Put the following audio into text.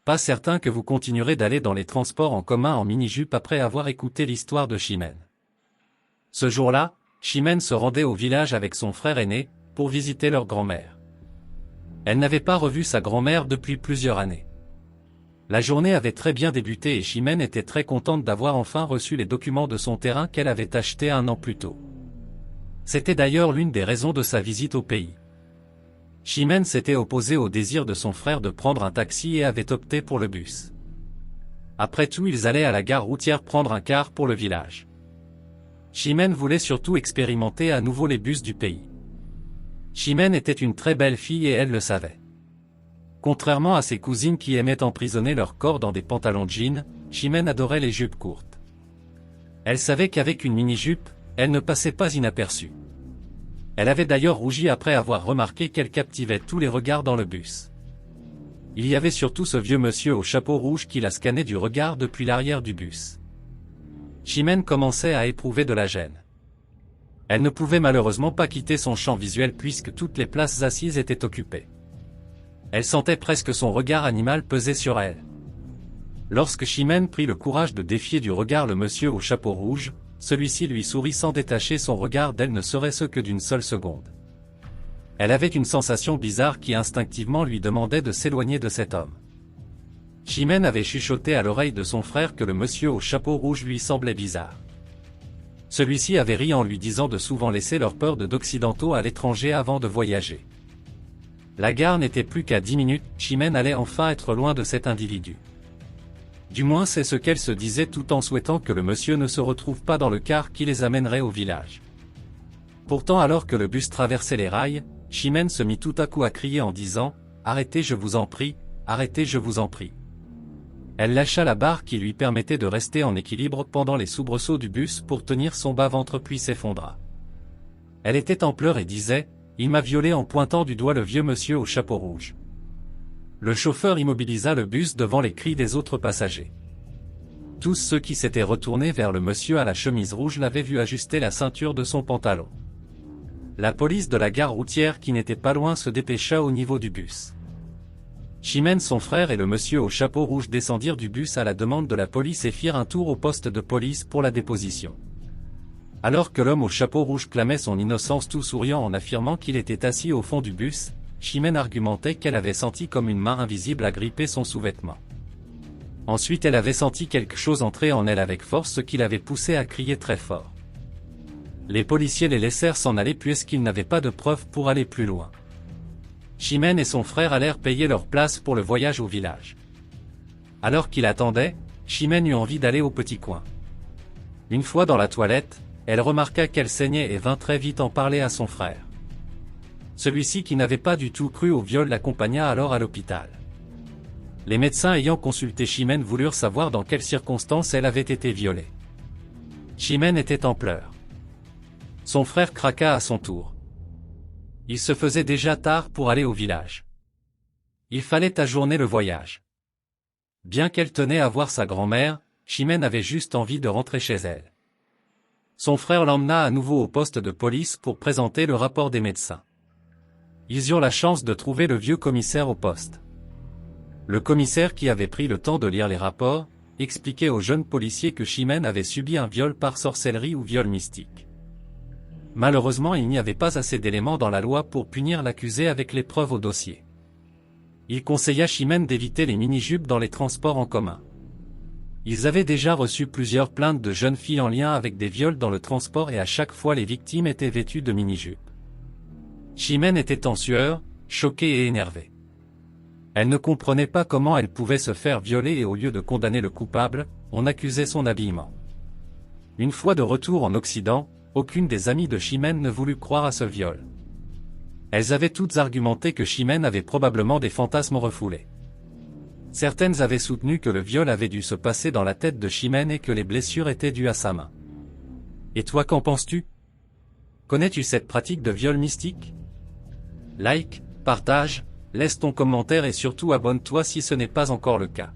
Pas certain que vous continuerez d'aller dans les transports en commun en mini-jupe après avoir écouté l'histoire de Chimène. Ce jour-là, Chimène se rendait au village avec son frère aîné, pour visiter leur grand-mère. Elle n'avait pas revu sa grand-mère depuis plusieurs années. La journée avait très bien débuté et Chimène était très contente d'avoir enfin reçu les documents de son terrain qu'elle avait acheté 1 an plus tôt. C'était d'ailleurs l'une des raisons de sa visite au pays. Chimène s'était opposée au désir de son frère de prendre un taxi et avait opté pour le bus. Après tout, ils allaient à la gare routière prendre un car pour le village. Chimène voulait surtout expérimenter à nouveau les bus du pays. Chimène était une très belle fille et elle le savait. Contrairement à ses cousines qui aimaient emprisonner leur corps dans des pantalons de jean, Chimène adorait les jupes courtes. Elle savait qu'avec une mini-jupe, elle ne passait pas inaperçue. Elle avait d'ailleurs rougi après avoir remarqué qu'elle captivait tous les regards dans le bus. Il y avait surtout ce vieux monsieur au chapeau rouge qui la scannait du regard depuis l'arrière du bus. Chimène commençait à éprouver de la gêne. Elle ne pouvait malheureusement pas quitter son champ visuel puisque toutes les places assises étaient occupées. Elle sentait presque son regard animal peser sur elle. Lorsque Chimène prit le courage de défier du regard le monsieur au chapeau rouge, celui-ci lui sourit sans détacher son regard d'elle ne serait-ce que d'une seule seconde. Elle avait une sensation bizarre qui instinctivement lui demandait de s'éloigner de cet homme. Chimène avait chuchoté à l'oreille de son frère que le monsieur au chapeau rouge lui semblait bizarre. Celui-ci avait ri en lui disant de souvent laisser leur peur d'occidentaux à l'étranger avant de voyager. La gare n'était plus qu'à 10 minutes, Chimène allait enfin être loin de cet individu. Du moins c'est ce qu'elle se disait tout en souhaitant que le monsieur ne se retrouve pas dans le car qui les amènerait au village. Pourtant alors que le bus traversait les rails, Chimène se mit tout à coup à crier en disant « Arrêtez je vous en prie, arrêtez je vous en prie ». Elle lâcha la barre qui lui permettait de rester en équilibre pendant les soubresauts du bus pour tenir son bas-ventre puis s'effondra. Elle était en pleurs et disait « Il m'a violée » en pointant du doigt le vieux monsieur au chapeau rouge. Le chauffeur immobilisa le bus devant les cris des autres passagers. Tous ceux qui s'étaient retournés vers le monsieur à la chemise rouge l'avaient vu ajuster la ceinture de son pantalon. La police de la gare routière qui n'était pas loin se dépêcha au niveau du bus. Chimène, son frère et le monsieur au chapeau rouge descendirent du bus à la demande de la police et firent un tour au poste de police pour la déposition. Alors que l'homme au chapeau rouge clamait son innocence tout souriant en affirmant qu'il était assis au fond du bus, Chimène argumentait qu'elle avait senti comme une main invisible agripper son sous-vêtement. Ensuite elle avait senti quelque chose entrer en elle avec force ce qui l'avait poussée à crier très fort. Les policiers les laissèrent s'en aller puisqu'ils n'avaient pas de preuves pour aller plus loin. Chimène et son frère allèrent payer leur place pour le voyage au village. Alors qu'il attendait, Chimène eut envie d'aller au petit coin. Une fois dans la toilette, elle remarqua qu'elle saignait et vint très vite en parler à son frère. Celui-ci qui n'avait pas du tout cru au viol l'accompagna alors à l'hôpital. Les médecins ayant consulté Chimène voulurent savoir dans quelles circonstances elle avait été violée. Chimène était en pleurs. Son frère craqua à son tour. Il se faisait déjà tard pour aller au village. Il fallait ajourner le voyage. Bien qu'elle tenait à voir sa grand-mère, Chimène avait juste envie de rentrer chez elle. Son frère l'emmena à nouveau au poste de police pour présenter le rapport des médecins. Ils eurent la chance de trouver le vieux commissaire au poste. Le commissaire qui avait pris le temps de lire les rapports, expliquait aux jeunes policiers que Chimène avait subi un viol par sorcellerie ou viol mystique. Malheureusement il n'y avait pas assez d'éléments dans la loi pour punir l'accusé avec les preuves au dossier. Il conseilla Chimène d'éviter les mini-jupes dans les transports en commun. Ils avaient déjà reçu plusieurs plaintes de jeunes filles en lien avec des viols dans le transport et à chaque fois les victimes étaient vêtues de mini-jupes. Chimène était en sueur, choquée et énervée. Elle ne comprenait pas comment elle pouvait se faire violer et au lieu de condamner le coupable, on accusait son habillement. Une fois de retour en Occident, aucune des amies de Chimène ne voulut croire à ce viol. Elles avaient toutes argumenté que Chimène avait probablement des fantasmes refoulés. Certaines avaient soutenu que le viol avait dû se passer dans la tête de Chimène et que les blessures étaient dues à sa main. Et toi qu'en penses-tu? Connais-tu cette pratique de viol mystique? Like, partage, laisse ton commentaire et surtout abonne-toi si ce n'est pas encore le cas.